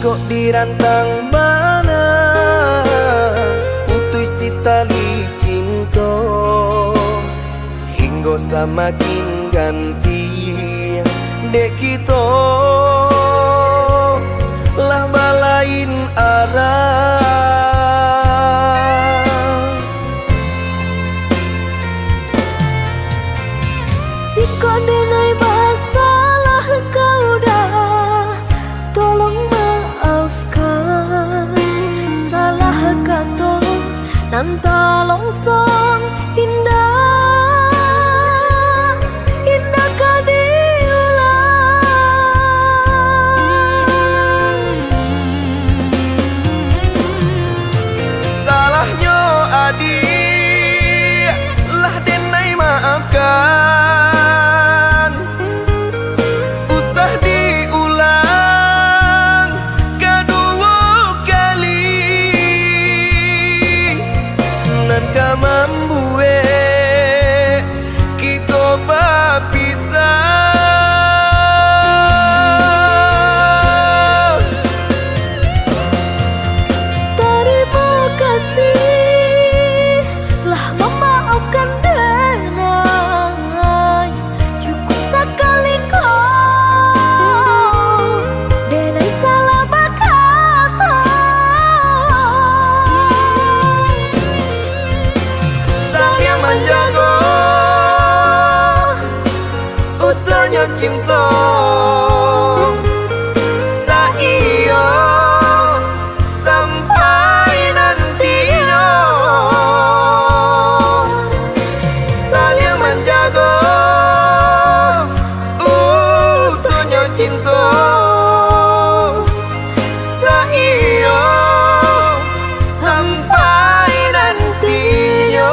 Jika dirantang mana putus si tali cinta, hingga semakin ganti dek kita lah balain arah. Jika denai masalah kau dah, tolong maafkan. Salah kata nan tolong song indah, indah kau diulang. Salahnya adik lah denai maafkan. Membuat kita berpisah. Terima kasih lah memaafkan denai. Cukup sekali kau denai salah berkata. Menjaga utuhnya cinta saiyo sampai nantinya. Saling menjaga utuhnya cinta saiyo sampai nantinya.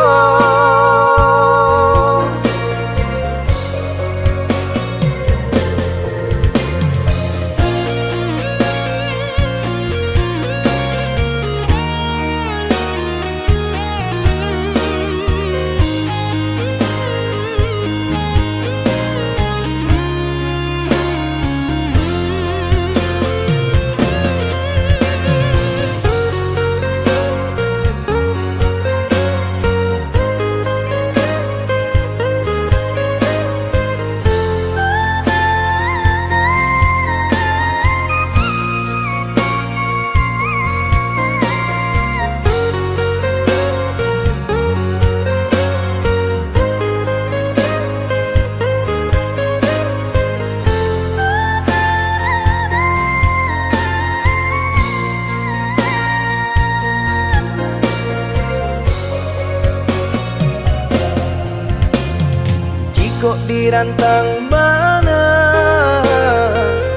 Kok dirantang mana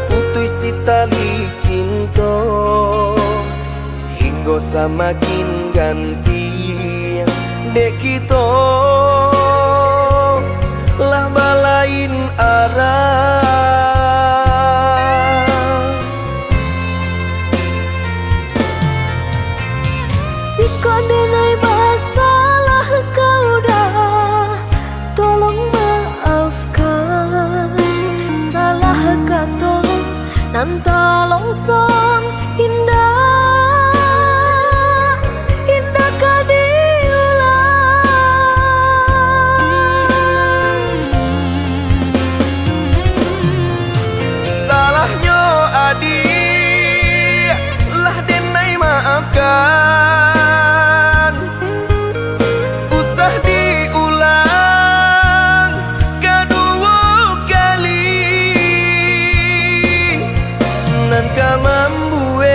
putus si tali cinta, hingga semakin ganti dek kita lah balain arah. Jika denai masalah kau dah, tolong maafkan. Salah kata nan tolong song indah, indah kau diulang. Salahnya adik lah denai maafkan. Membuat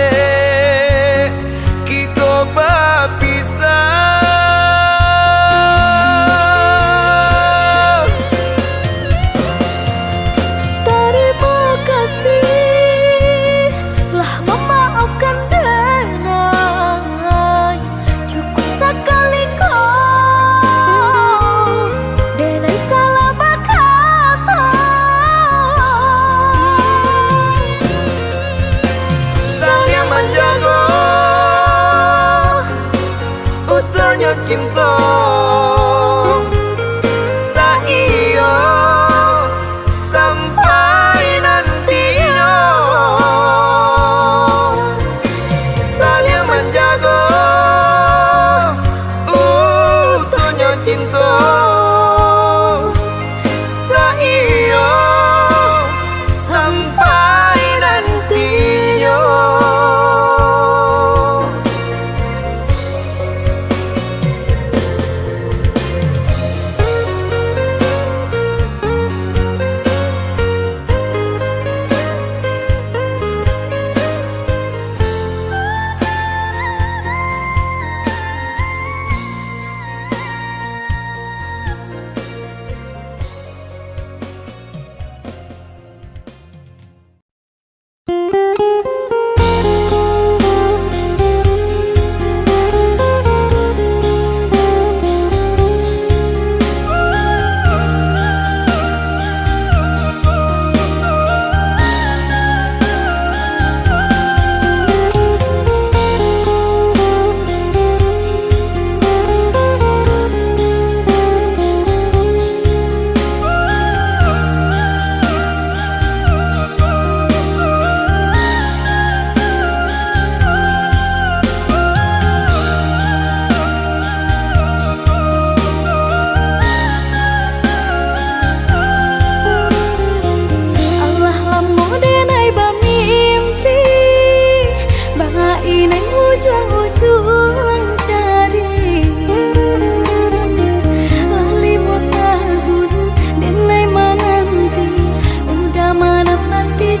kita berpisah. Terima kasih lah memaafkan denai. Cukup sekali kau denai salah berkata. Menjaga utuhnya cinta saiyo sampai nantinya.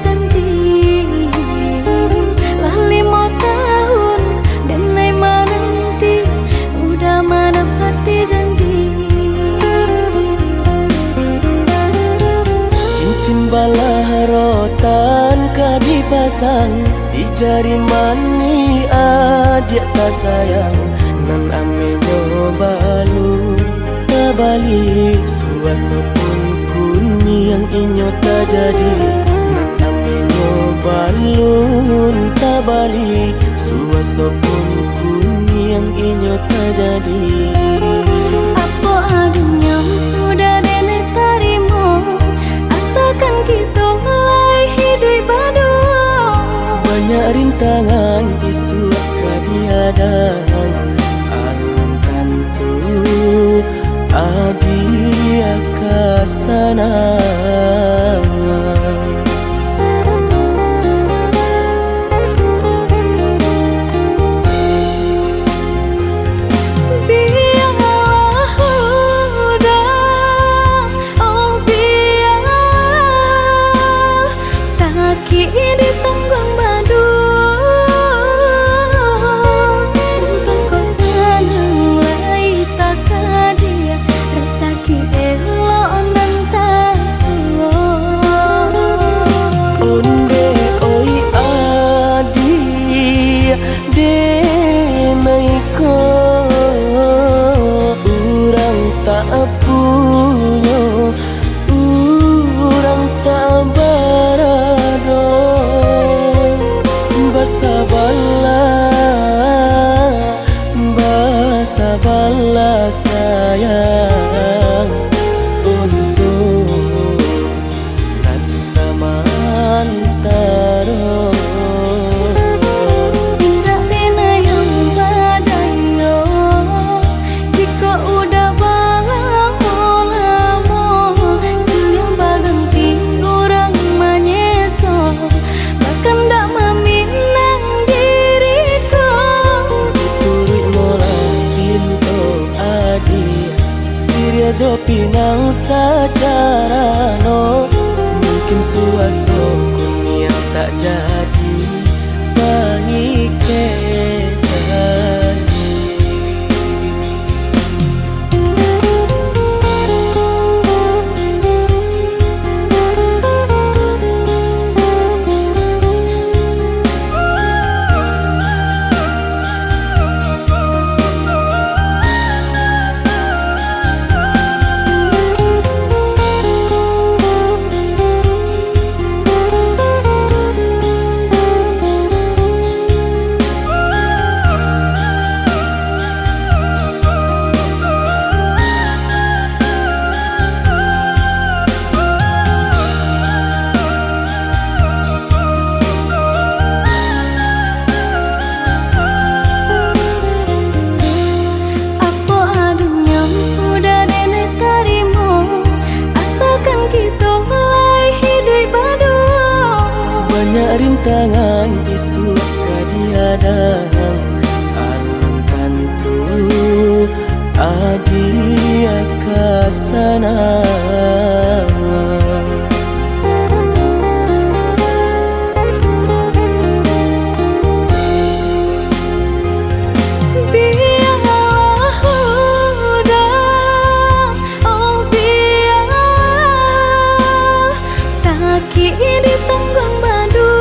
janji. Lah 5 tahun dan nai menanti, udah menepati janji. Cincin balah rotan ka dipasang di jari mani adik tak sayang. Nan amenyo balu tak balik suasopun kuni yang inyo tak jadi. Nan amenyo balun tak balik suasopun kuni yang inyo tak jadi. Apa adunya udah nenek tarimo, asalkan kita mulai hidup baru. Banyak rintangan isu kadiadang alun tantu adia kasana. Biarlah udah, oh biarlah sakit di tanggung badu. Untung kau senang lai tak kadia, rasa ki elok nan tak suo. Onde oi adi denaiko urang tak punya, urang tak barado. Basa bala sayang untuk nan samantaro. Indah pena yang badayo, jika udah lamo siang baganti orang menyeso, bahkan tak meminang diriku. Turut molang pinto adi Siria jo pinang secara no. Mungkin suaso kunia tak jadi mengikat jadi. Apa adunya udah nenek tarimo, asalkan kita mulai hidup baru. Banyak rintangan isu kadiadang alun tantu adia kasana. Biarlah udah, oh biarlah sakit di tanggung badu.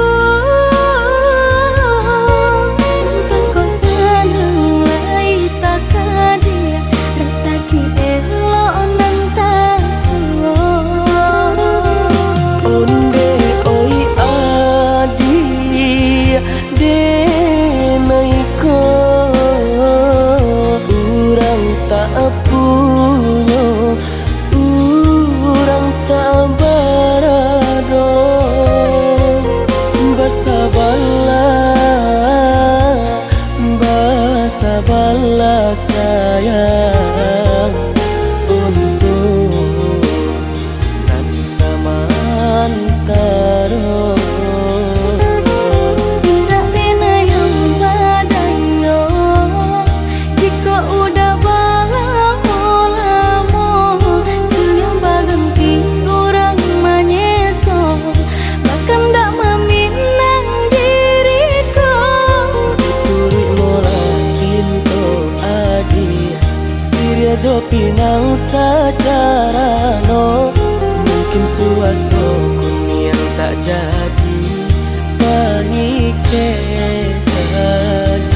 Untung kau senang lai tak kadia, rasa ki elok nan tak suo. Onde oi adi denaiko urang tak punya, urang tak barado. pinang secara no, mungkin suaso yang tak jadi pengikir lagi.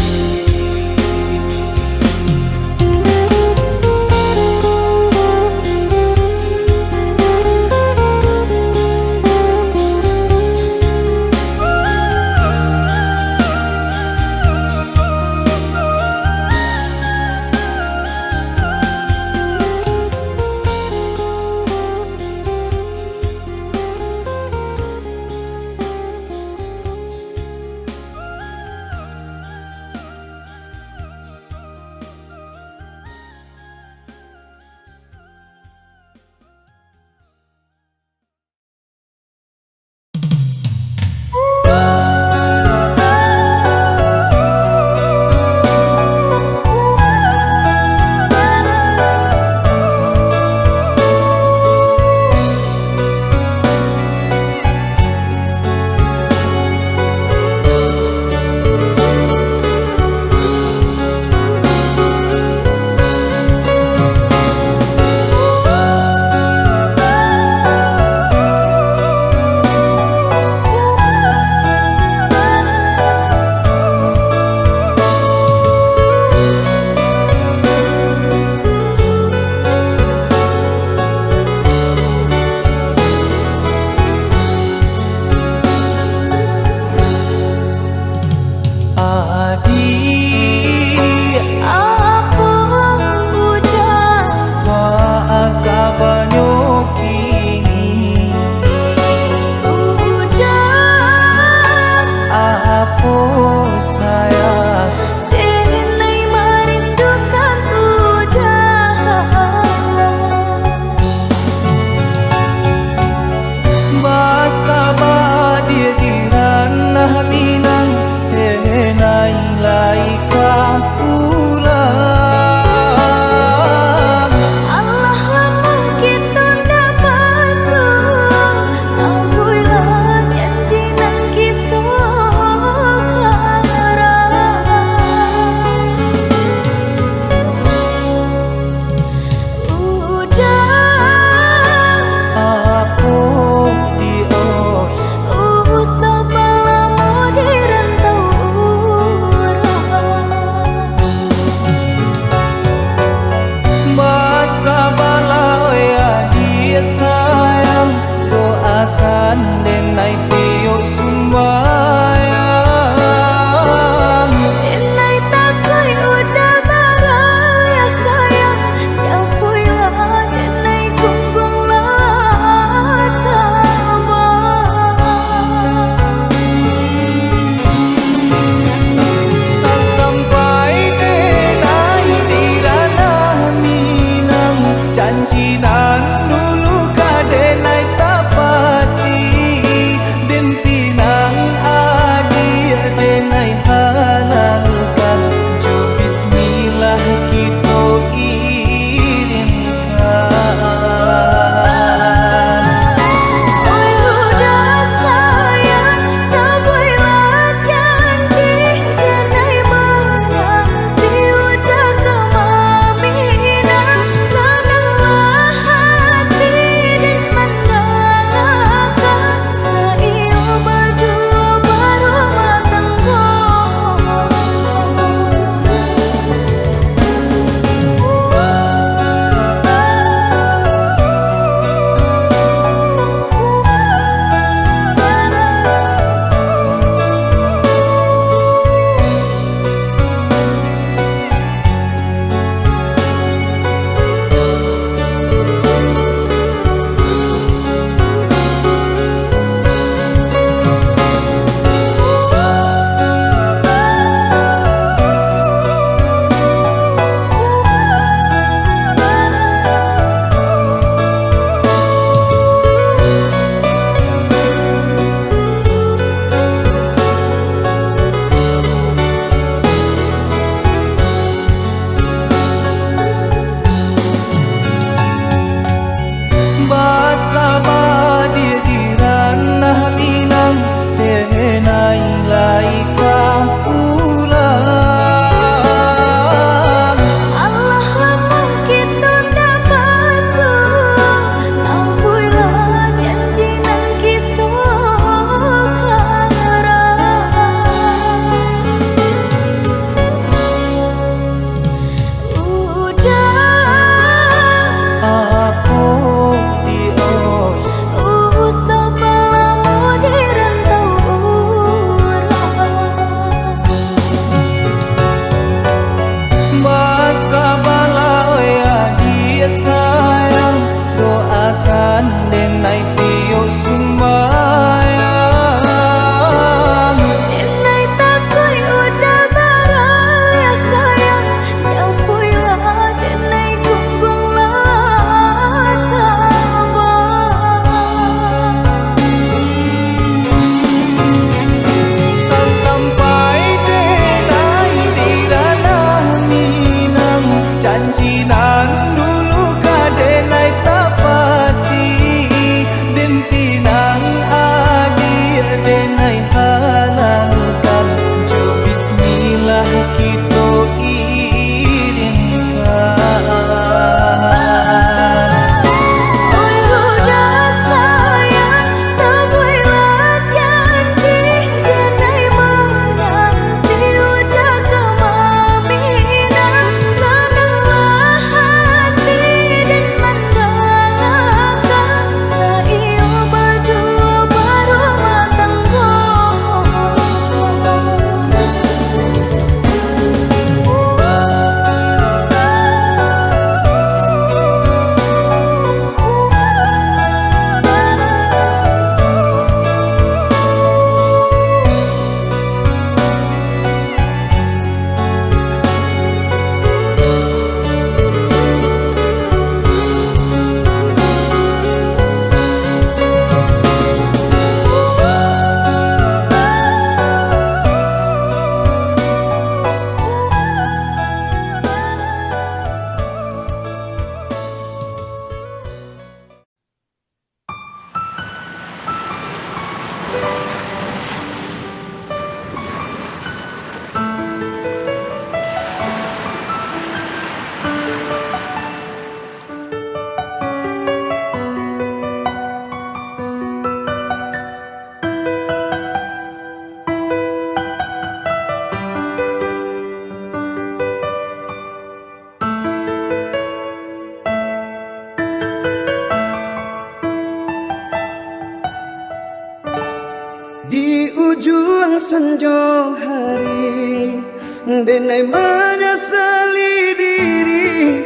Di ujung senja hari denai menyesali diri,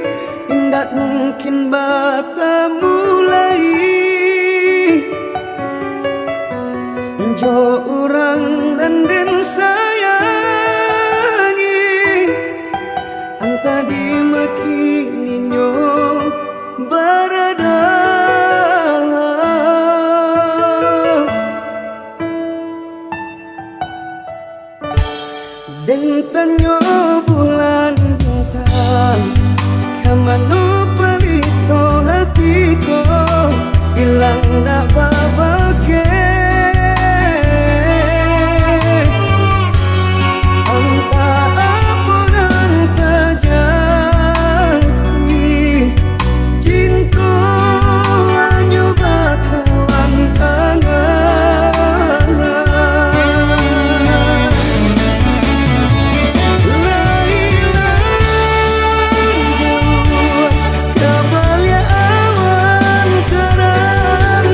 indak mungkin bata mulai. Jo orang dan sayangi anta dimakininya berada. Dan tanya bulan bintang kemana pelito hatiku hilang tak babake. Entah apa dan terjadi, cinta hanya bakalan kangen. Kembali awan terang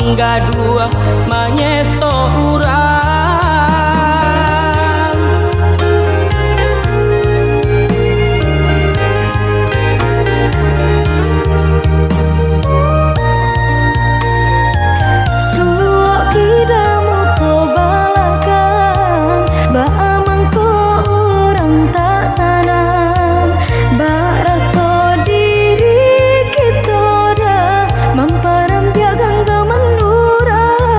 mangga dua manyeso urang. Suok kidamu ko balakang, baamang ko urang tak sanang, bak raso diri kita dah mamparam biagang gaman urang.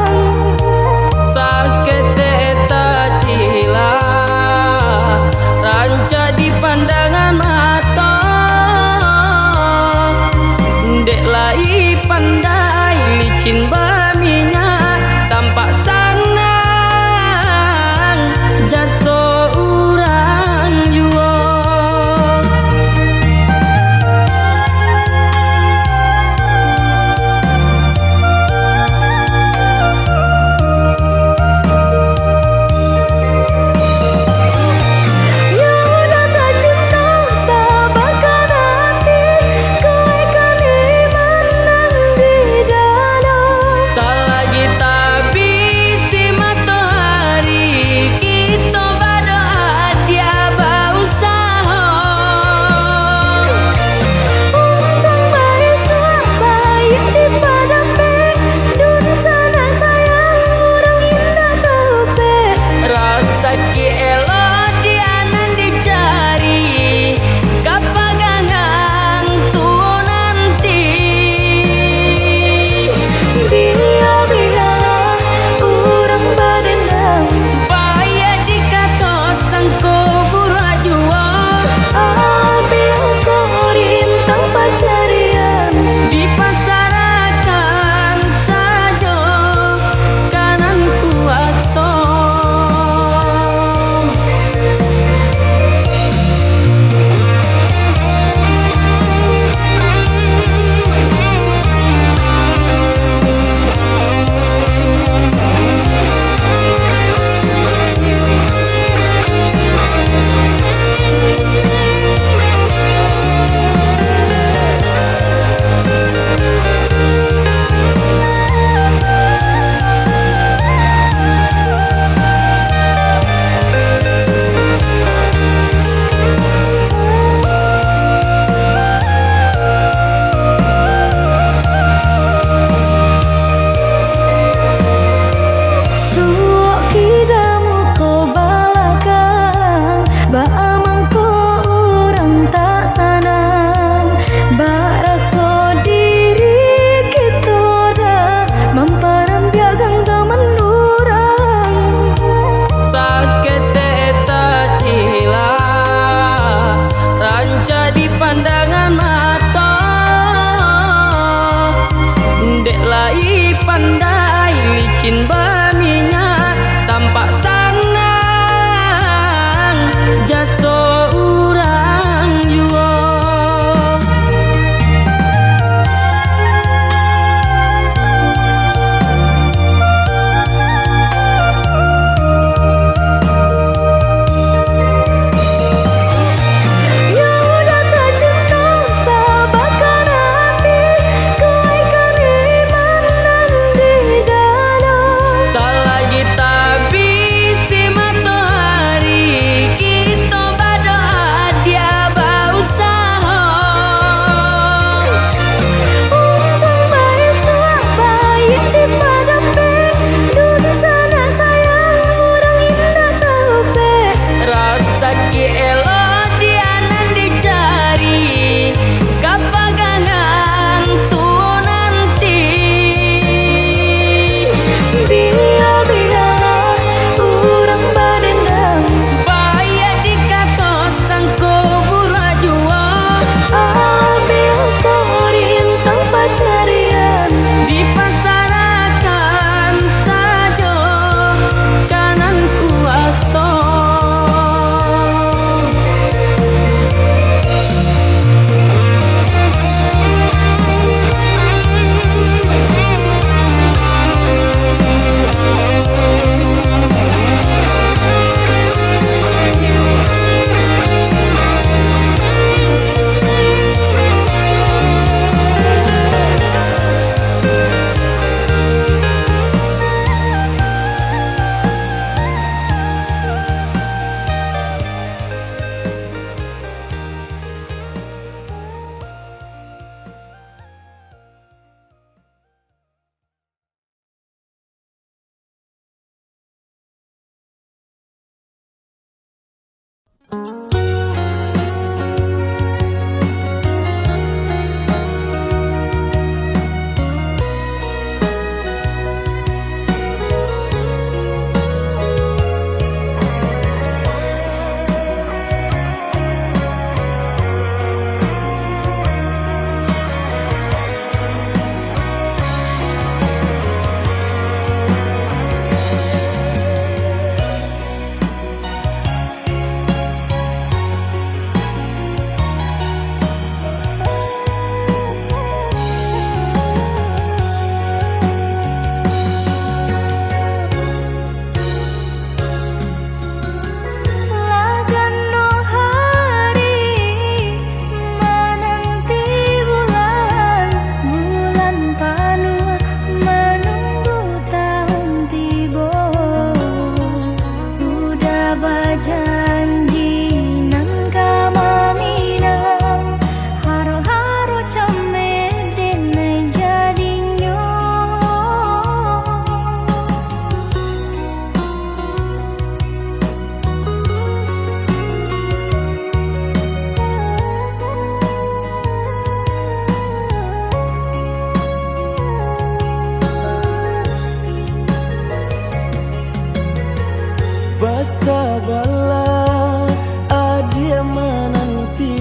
Basa bala adia menanti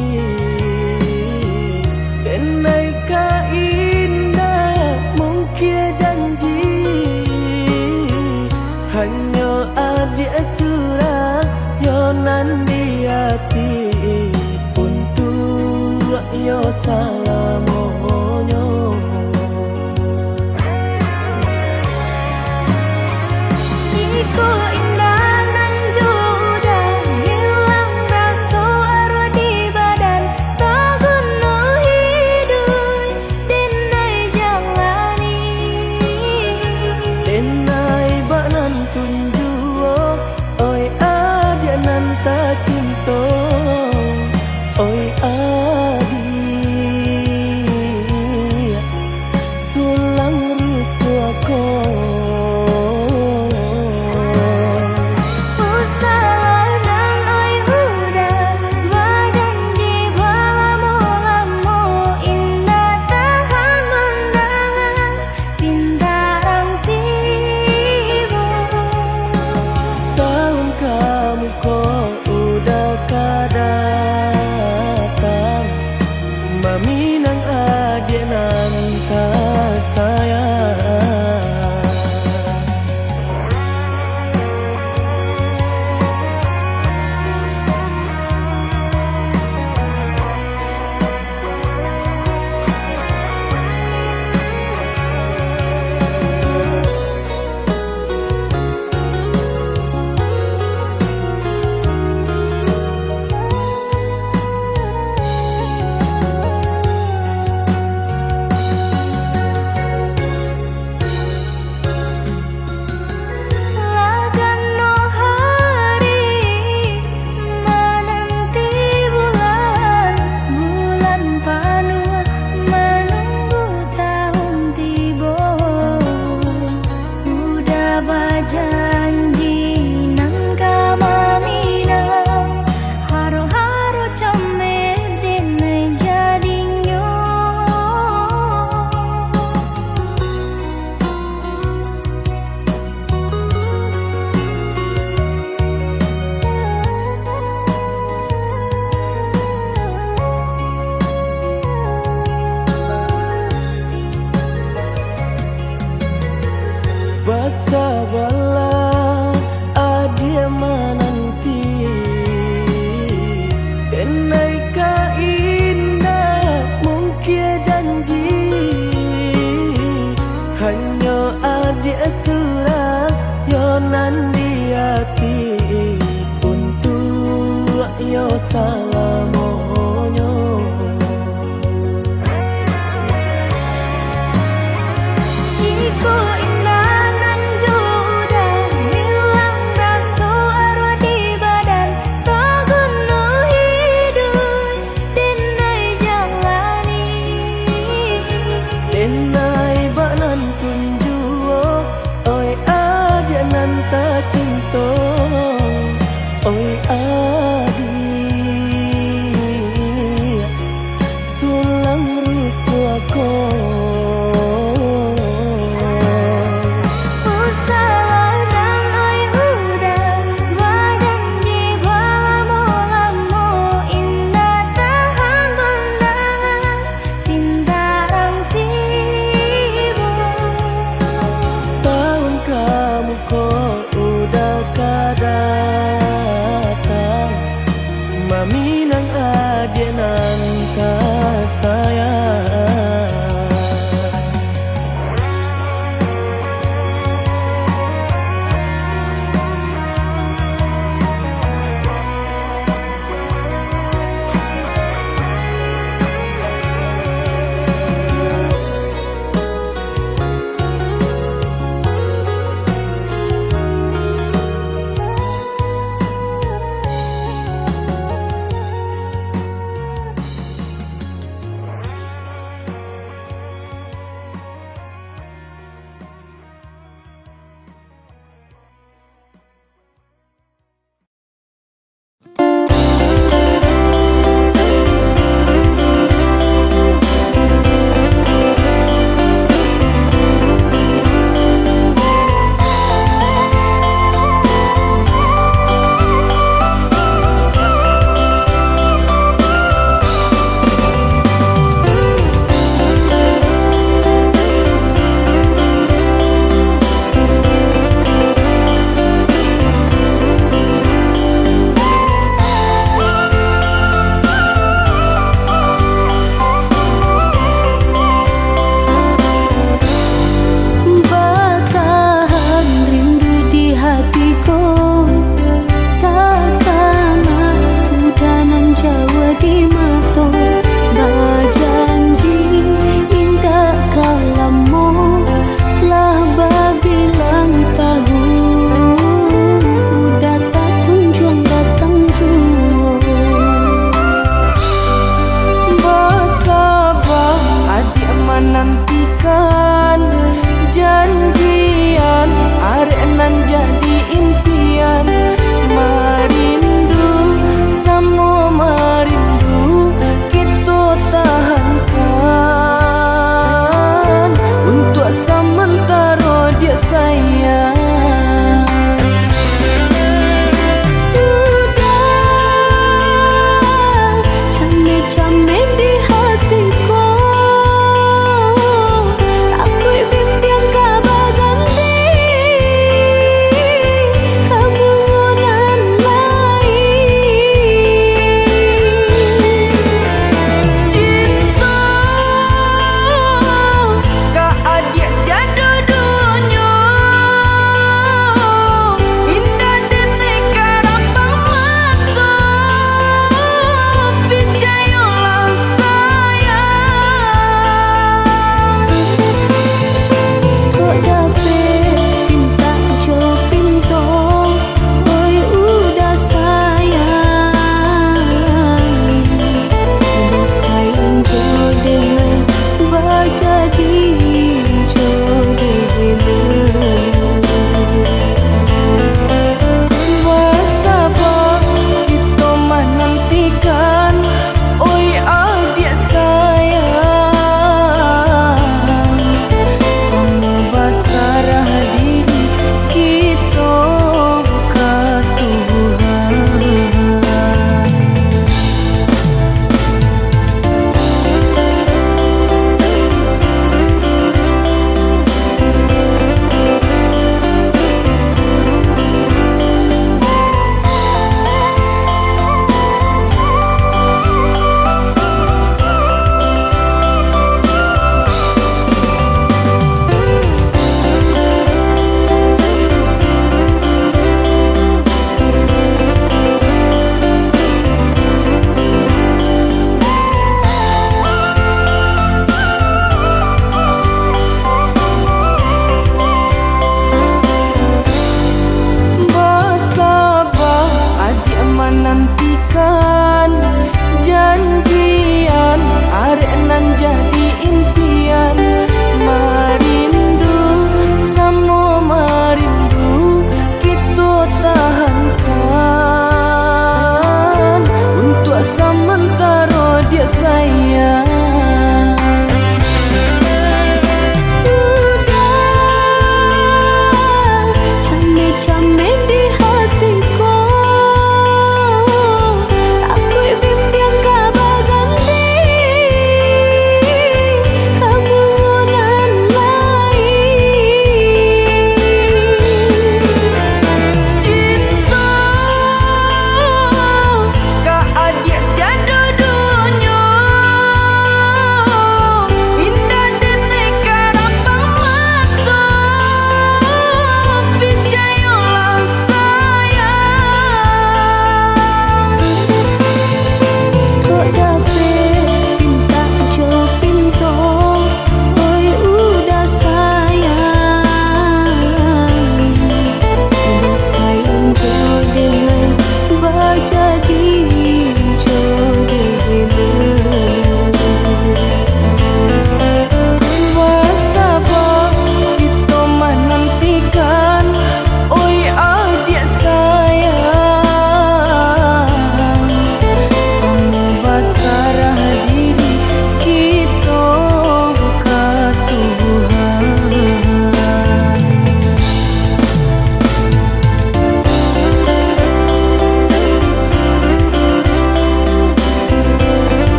Denai ka indah mungkin janji Hanya adia surah yonan di hati Untuk yo salamonyo Jiko indah nan juda hilang rasa arwah di badan tak guna hidup denai jalani Denai banan tunjuo oi adia nan ta cinta oi adia tulang rusakku Maminang adia nan ta sayang janji nang kamaminang haro-haro came denai jadinyo Basa bala adia menanti Denai ka indah mungkin janji Hanya adia surah yonan di hati Untuk yo salamonyo Jiko indah nan juda hilang rasa arwah di badan tak guna hidup denai jalani Denai banan tunjuo oi adia nan ta cinta oi adia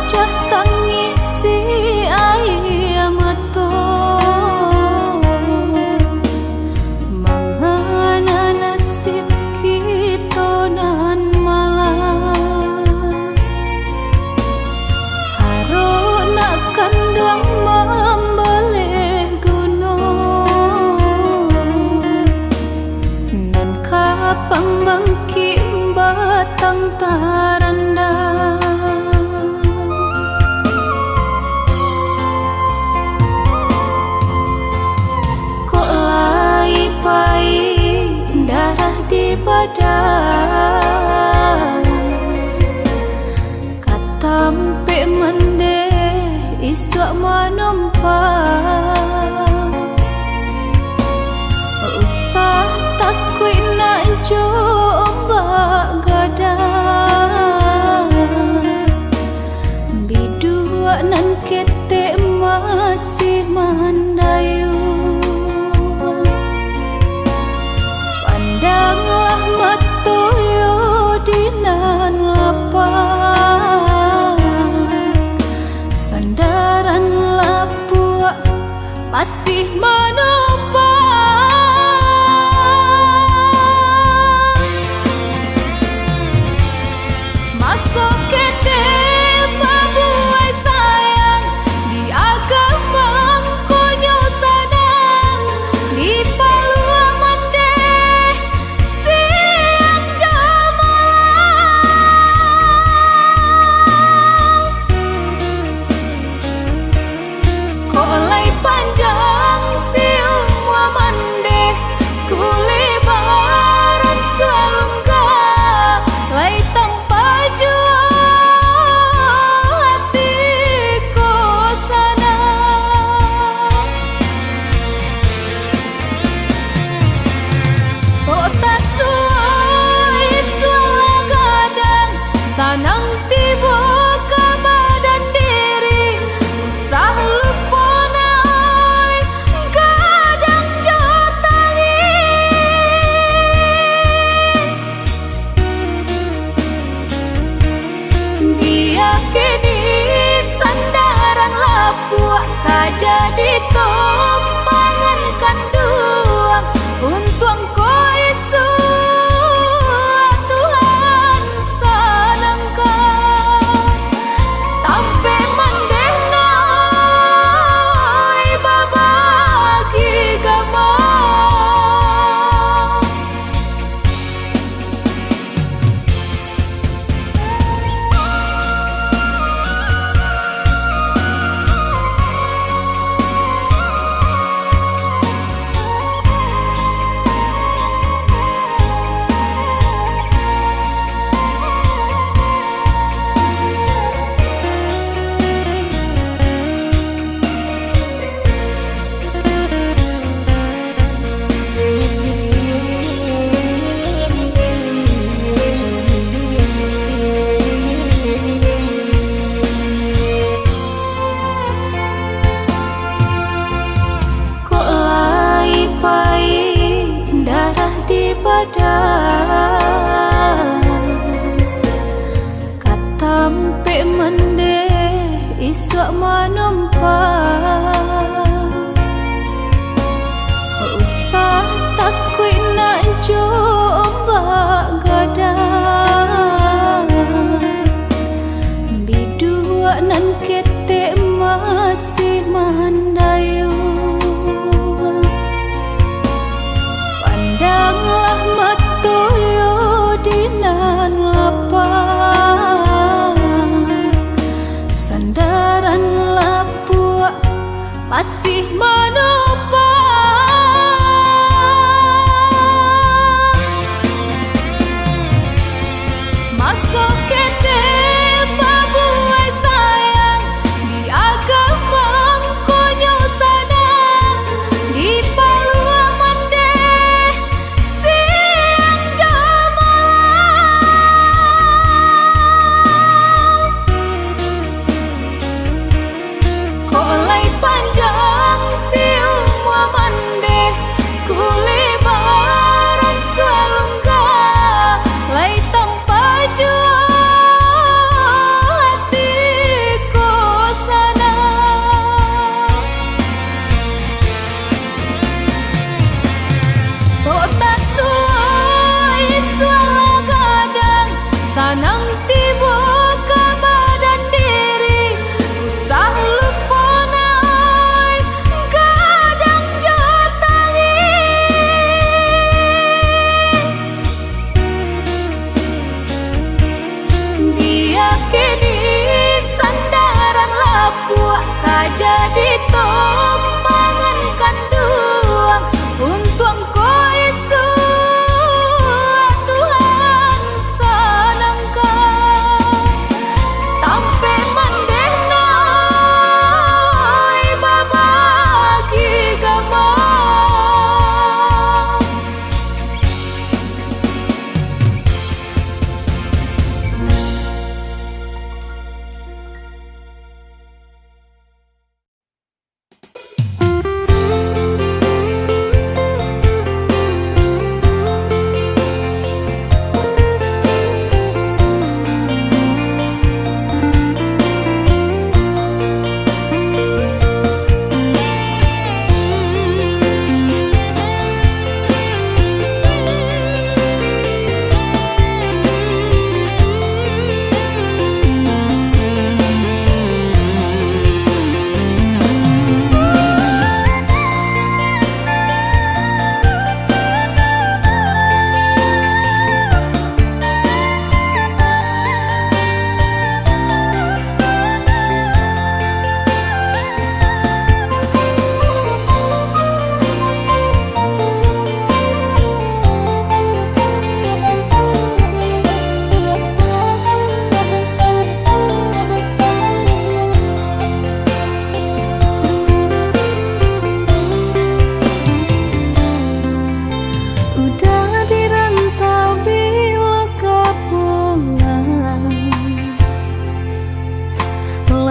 cah tangisi ayah mato mangana nasib kita nan malam haruna kandang membeleh gunung nan kapang bangki batang taranda kok lai pai darah di badan katampe mende iswa manumpang usah takui nak coba gadang bidua nan ketek masih mandayu pandanglah matoyo dinan lapang sandaran lapua masih menopang masuk kete babuai sayang di agama konyo sanang di palua mande siang jamalang kolai panjang silmua mande kulibaran salungga lai tanpa jua hatiku sana kok tak suai suara gadang sanang tiba ke badan diri usah lupa naik gadang jotangi biar kini sandaran lapua kajadi tompangan kanduang untung ko isu Tuhan sanangkan tampe mandena babagi gamang kok lai pai darah di badan katampe mende iswa manumpang usah takui nak coba gadang bidua nan ketek masih mandayu pandanglah matoyo dinan lapang sandaran lapua masih menopang masuk kete babuai sayang di agama konyo sanang di palua mande siang jamalang kolai panjang silmua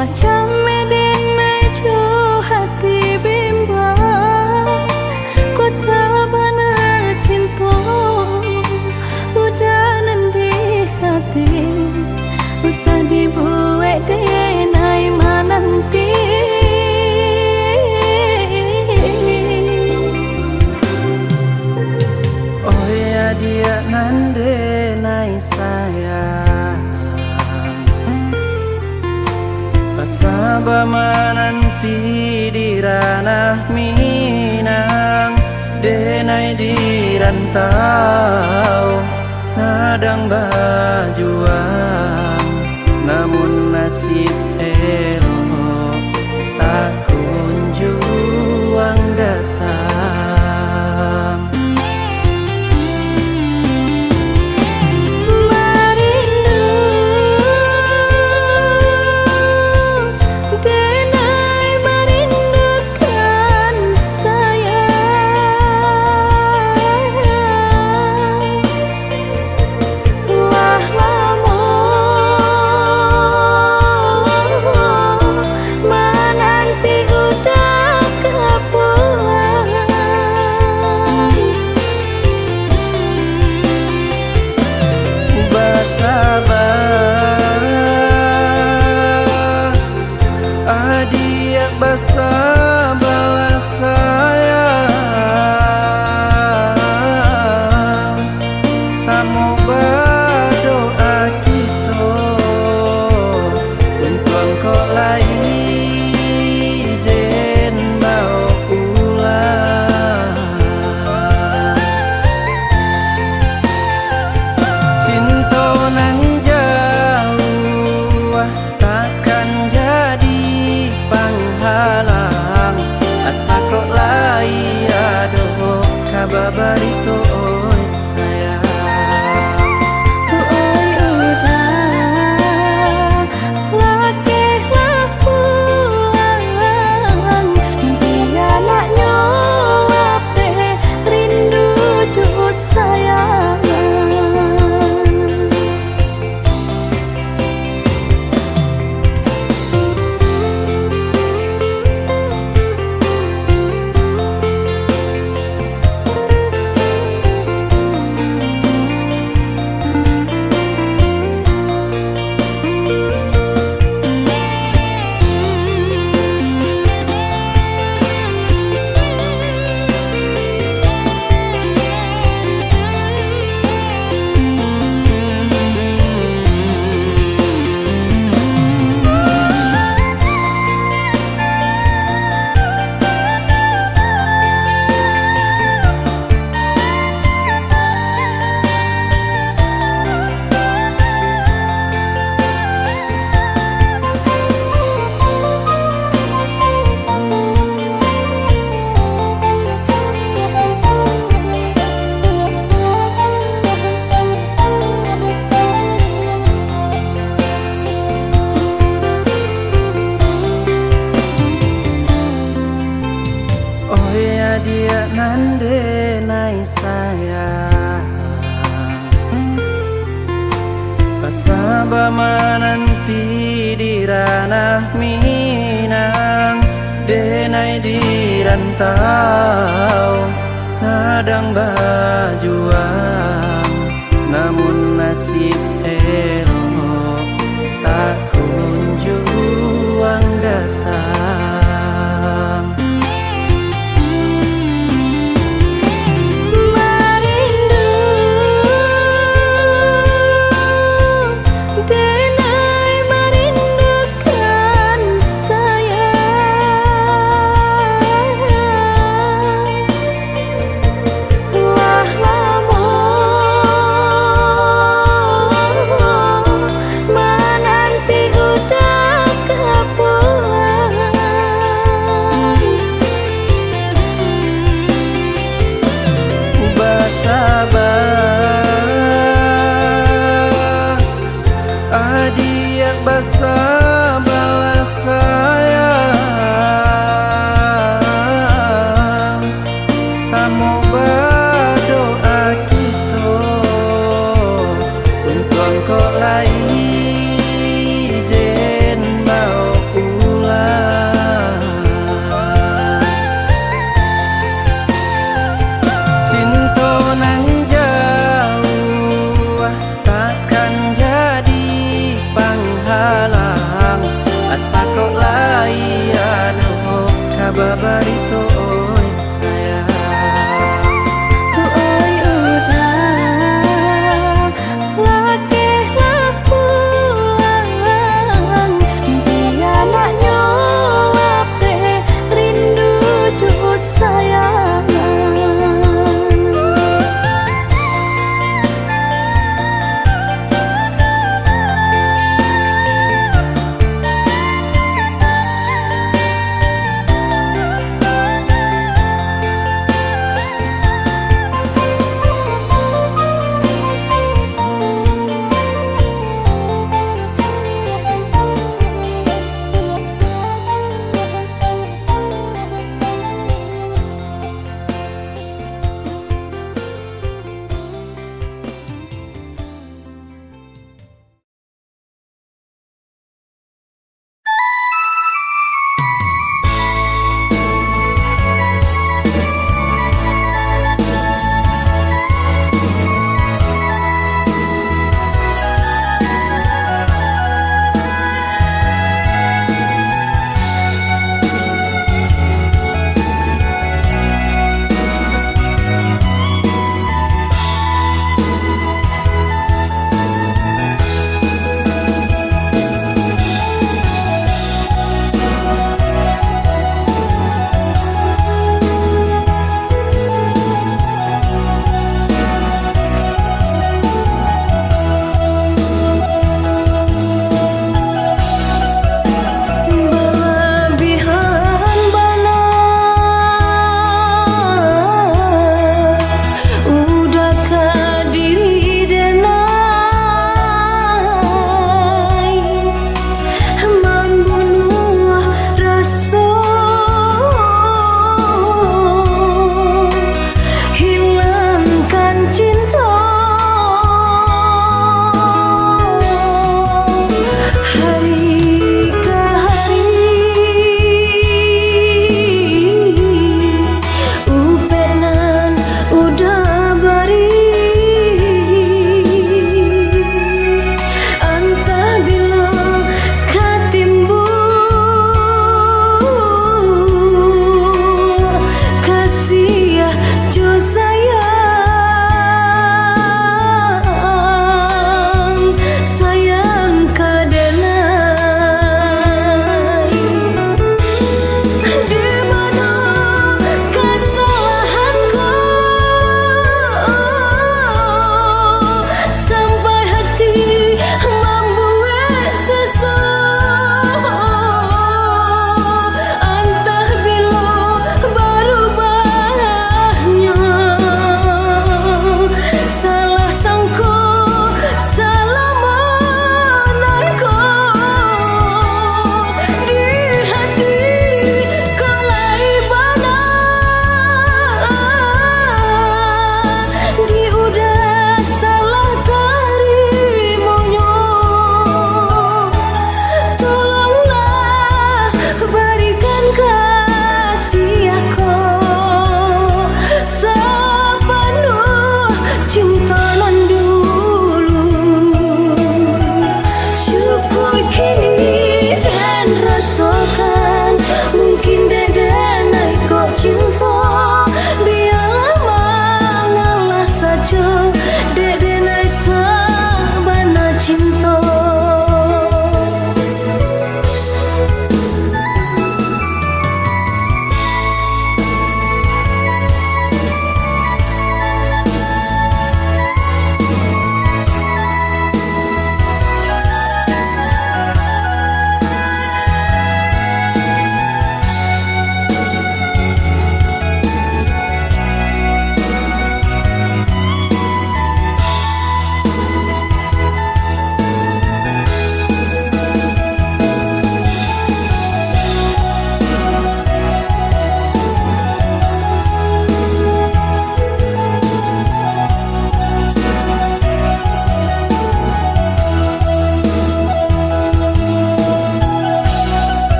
Macam medenai jo hati bimbang Kuat sabana cinta Udah nanti hati Usah dibuat denai mananti Oh ya dia nande nai sayang Pasaba menanti di ranah Minang Denai di rantau Sedang berjuang Namun nasib elok Tak kunjung datang Merindu Denai merindukan sayang Wah lama menanti udah kepulang Bersabar Adia bersabar sayang Samo berdoa kita Untuk engkau lain dan mau pulang Cinta nan jauh takkan jadi penghalang Asa kok lai aduh kabar barito oi sayang Oi udah Lakehlah pulang Dia nak nyolap rindu jut sayang Oh ya dia nande nai sayang Pasaba menanti di ranah Minang Denai di rantau Sedang berjuang Namun nasib elok Tak kunjung datang Merindu Denai merindukan sayang Wah lama lai aduh kababarito oi sayang. Oi urang lagi pulang dia nak nyolap teh rindu jut sayang.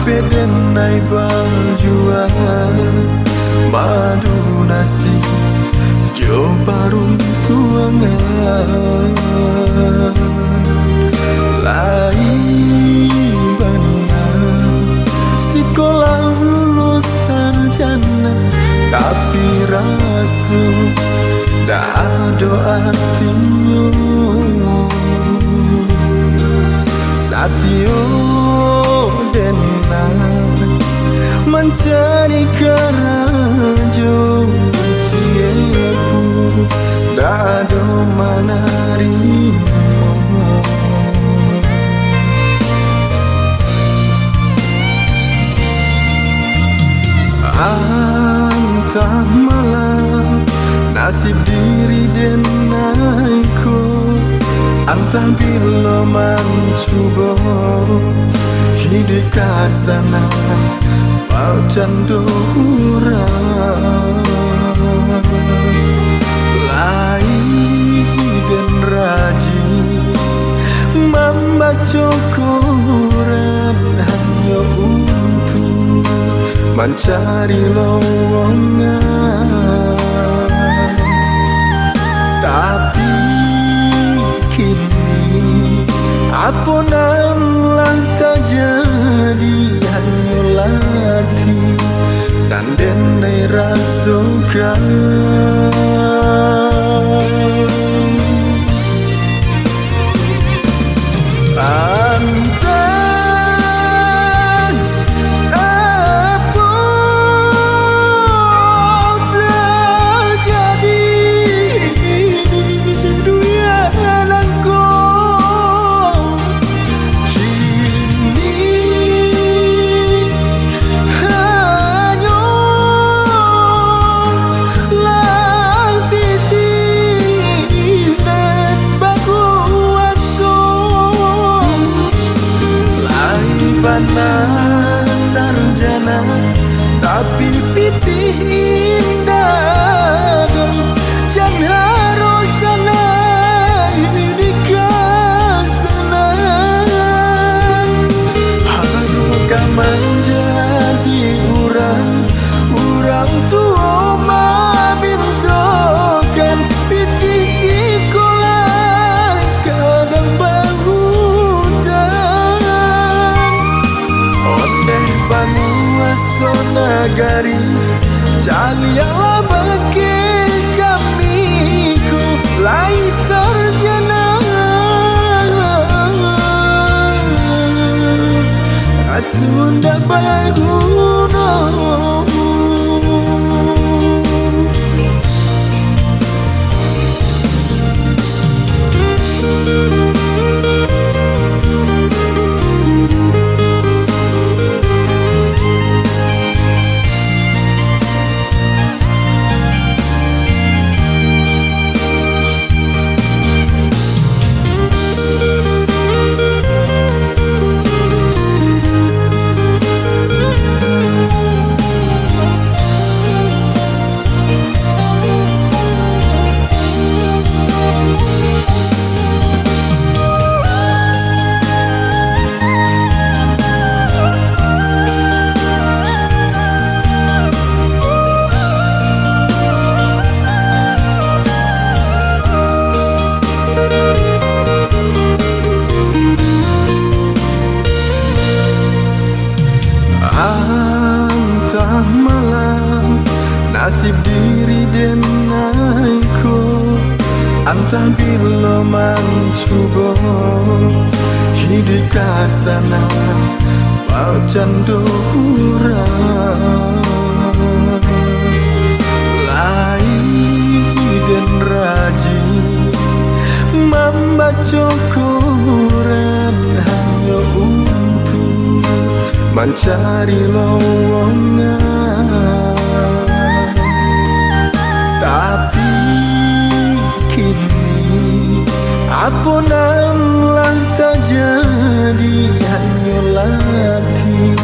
pedenai berjuang madu nasi jo barun tuangan lain benar sekolah lulus sarjana tapi rasa dah doa artinya satyo denai mencari kerajo ciepu dado manarimo antah malam nasib diri denaiku antah bila mencoba hidup kasana mau candura lain dan raji membaca Quran hanya untuk mencari lowongan tapi kini apunanlah tak jadi hanya latih dan denai rasukan antang apa terjadi dunia langko kini hanya lapitin baku panas sarjana tapi pitih indah jangan harus sana ini kesenangan harus menjadi orang tua mabintokan pitih sekolah kadang banguaso nagari calialah bagi kamiku lai sarjana asunda baguna antah malam nasib diri denaiku antah bila mencoba hidup kasana mau candura lain dan raji membaca Quran hanya untuk mencari lowongan tapi kini apunanlah tak jadi hanya latih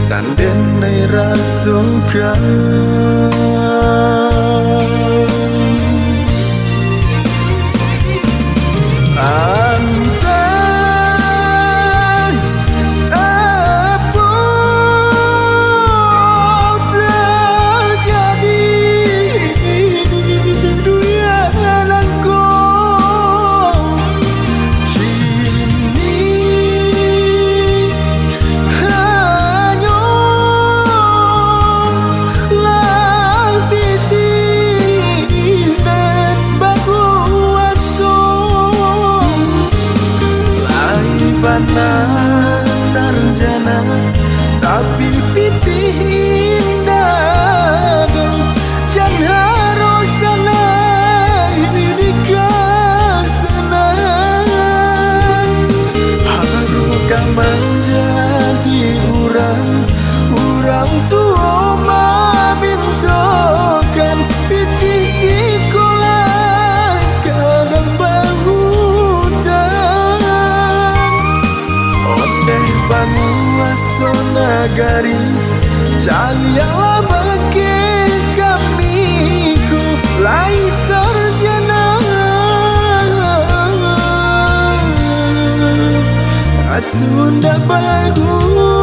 dan denai rasukan antang apa hari Calialah bagi kamiku Lai sarjana Asunda baguno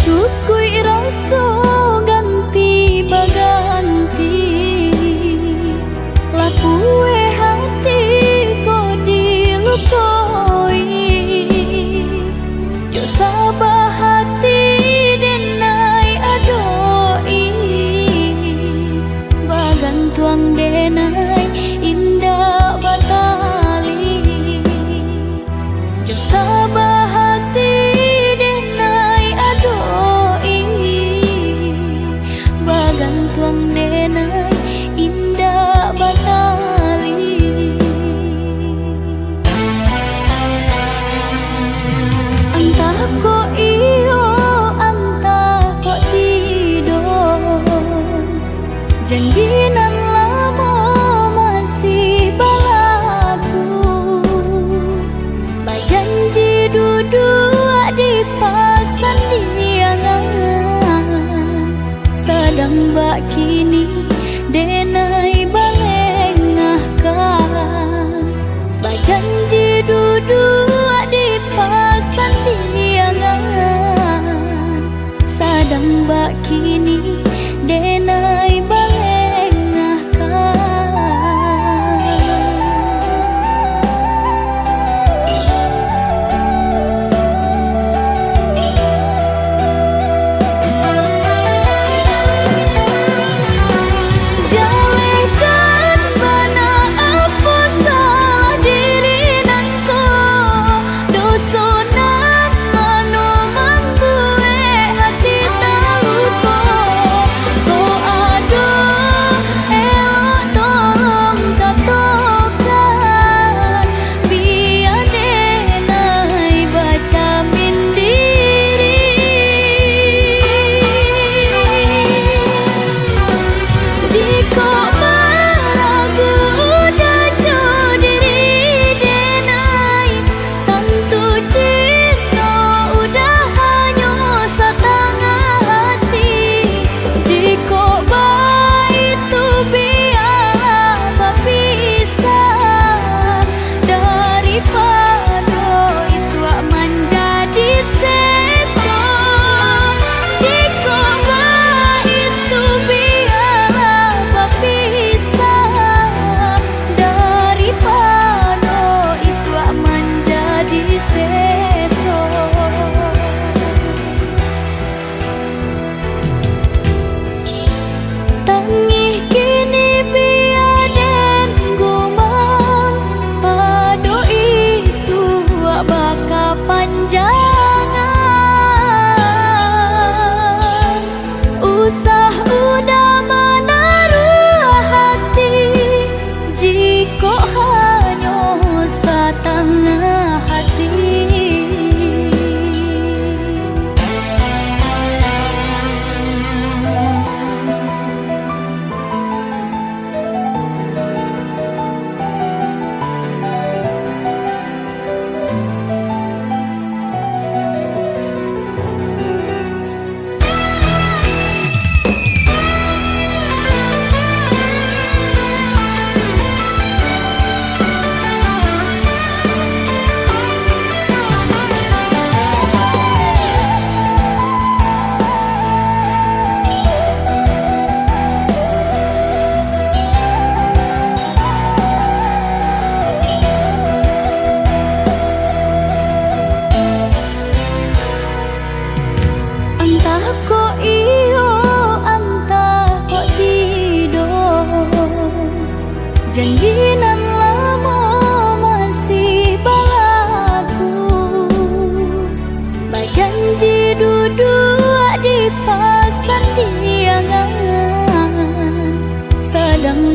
Cukui rasa ganti baganti Lakue hati ko dilukoi Jo sabah hati denai adoi Bagan tuang denai indah batali Jo sabah hati tuang denai indah batali Antah ko iyo antah ko tido Janjinan lama masih balaku Bajanji duduk di pasan diangan Sadang bak kini denai balengahkan Bajanji duduk di pasan diangan Sadang bak kini denai balengahkan Jale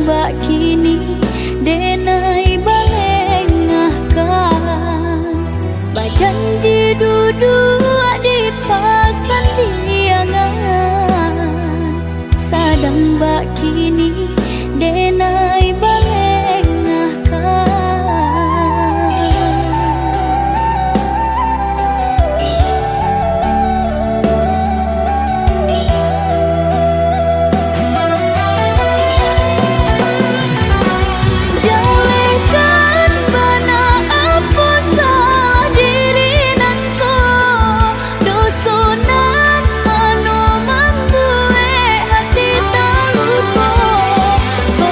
mbak kini denai balengahkan Bajanji duduk di pasan diangan Sadang mbak kini denai balengahkan Jalekan bana apa salah diri nangko Dosonan anu membuat hati tak lupa Ko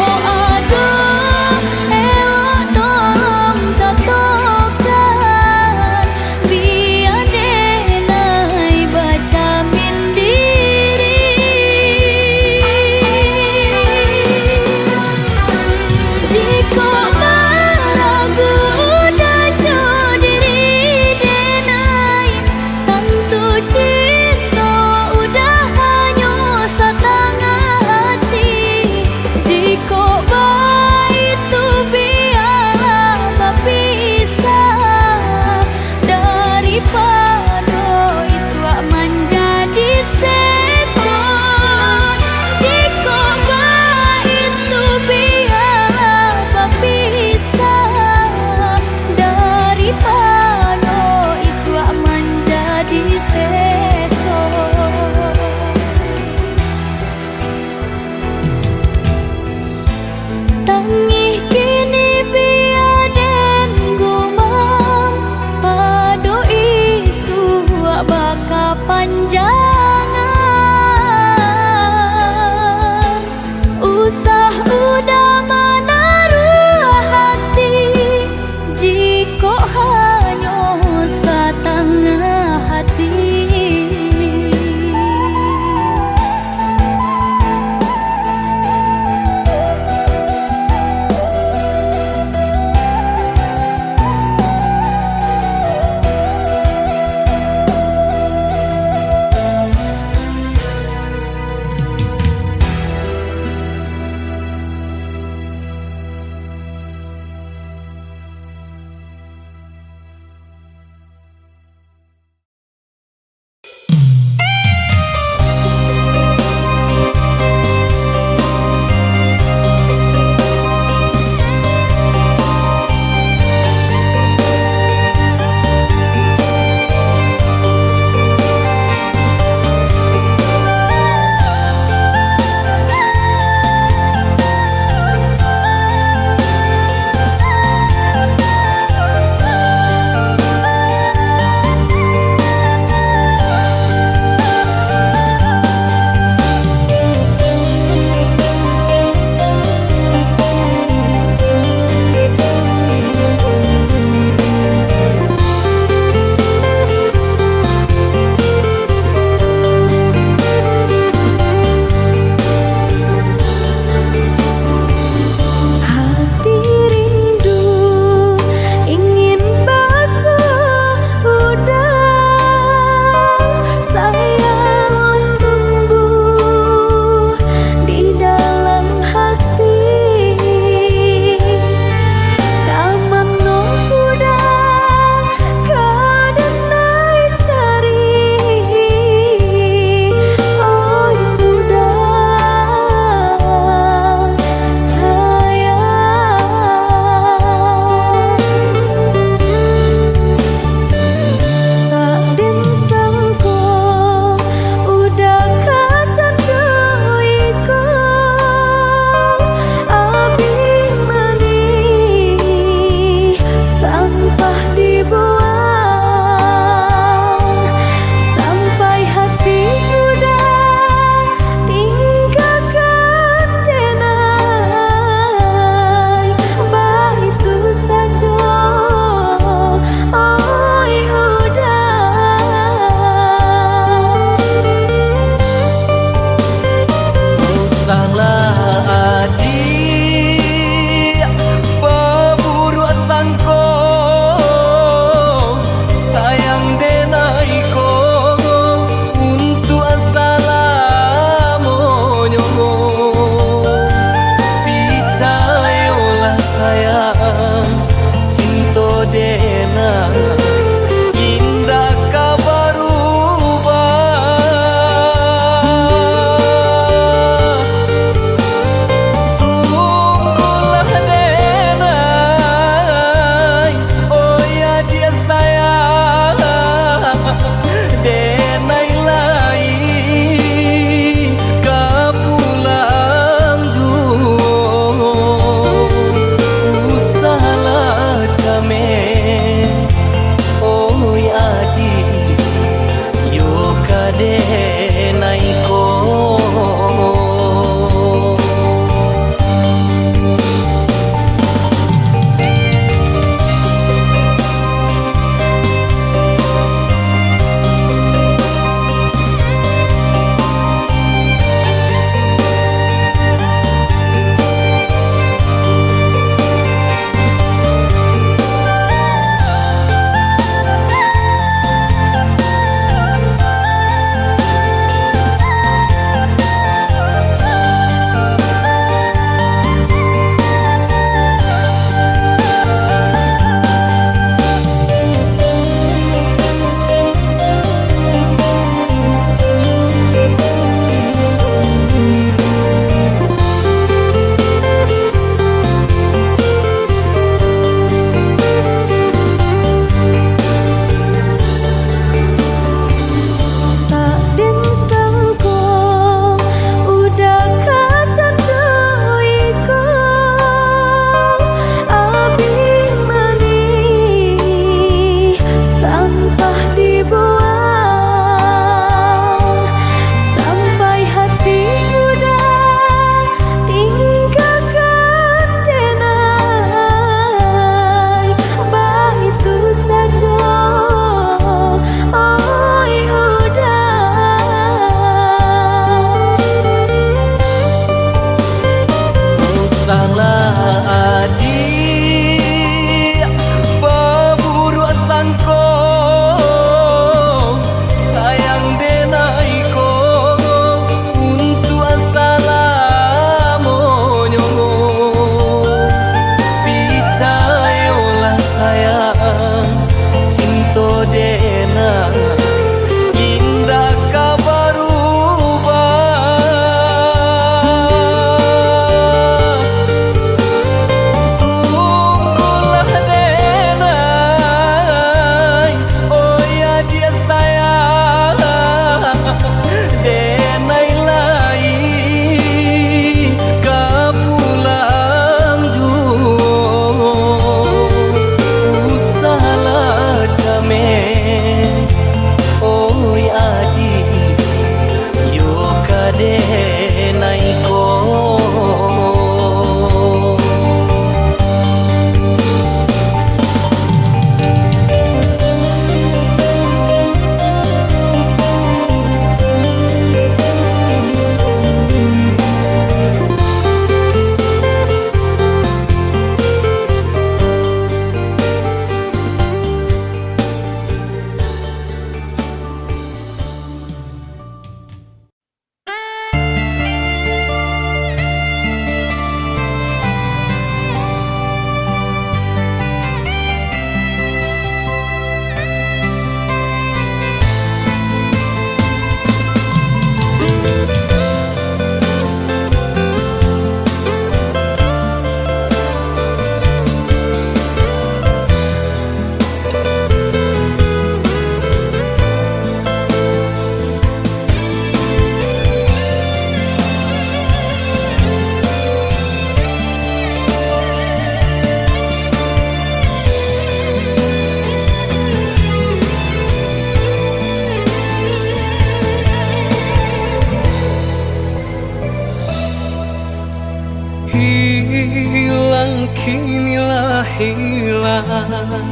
kinilah hilang.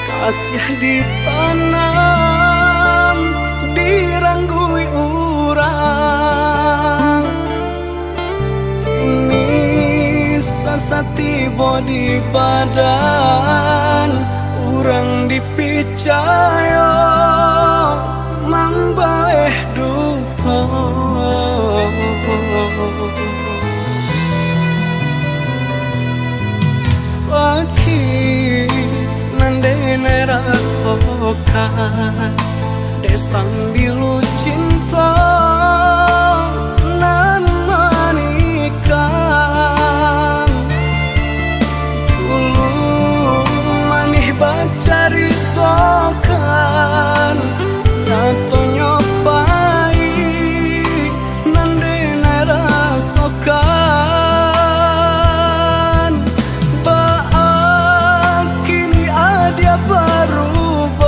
Kasih ditanam, diranggui urang. Kini sasa tiba di badan, urang dipicaya mambaleh duto. Sakit nandene rasokan, desang bilu cinta nan manikang. Dulu manih bacari tokan, nato nyopai nandene rasokan. Baak kini ada berubah,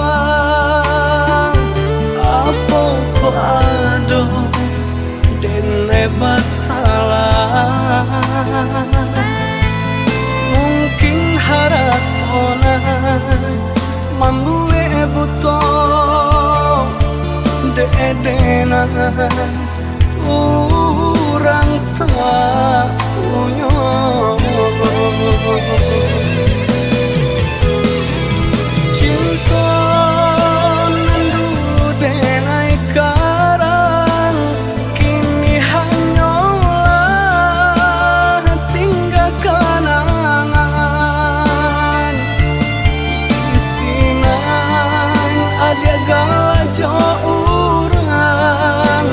apa ado dene masalah. Mungkin haratona mambue buto de-edena urang tak punya. Cinta nan dulu denai karang, kini hanyalah tinggal kenangan. Isinan ada galajo urang,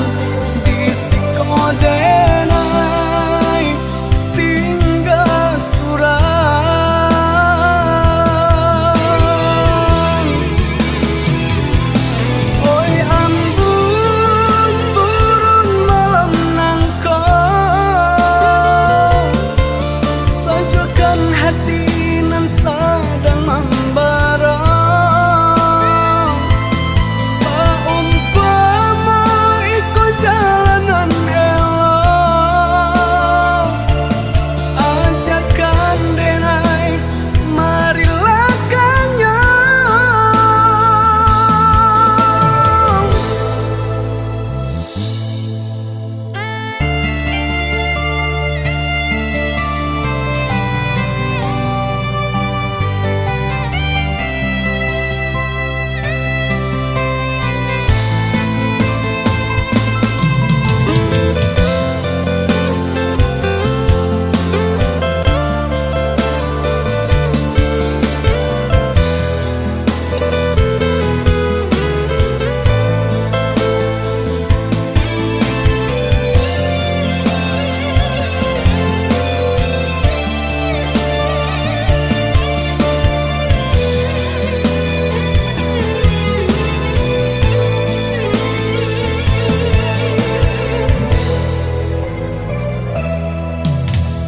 disikodenai tinggal surang. Oi ambung turun malam nangkau, sajukan hati nan sedang membara. Saumpama ikut jalanan elok, ajakan denai marilah kanyang.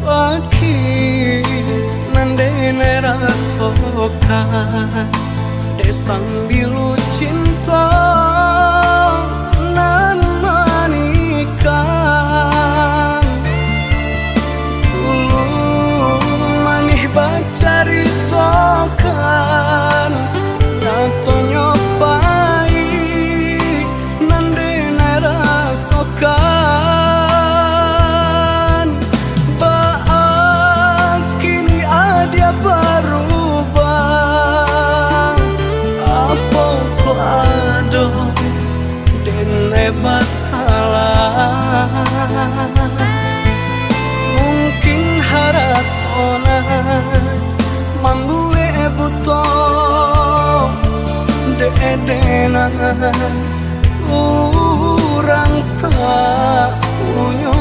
Sakit nandene rasokan, desang bilu cinta nan manikang. Dulu manih bacari tokan, nato nyopai nandene rasokan. Baak kini ada berubah, apa ado dene masalah. Mungkin haratona mambue buto de-edena urang tak punya.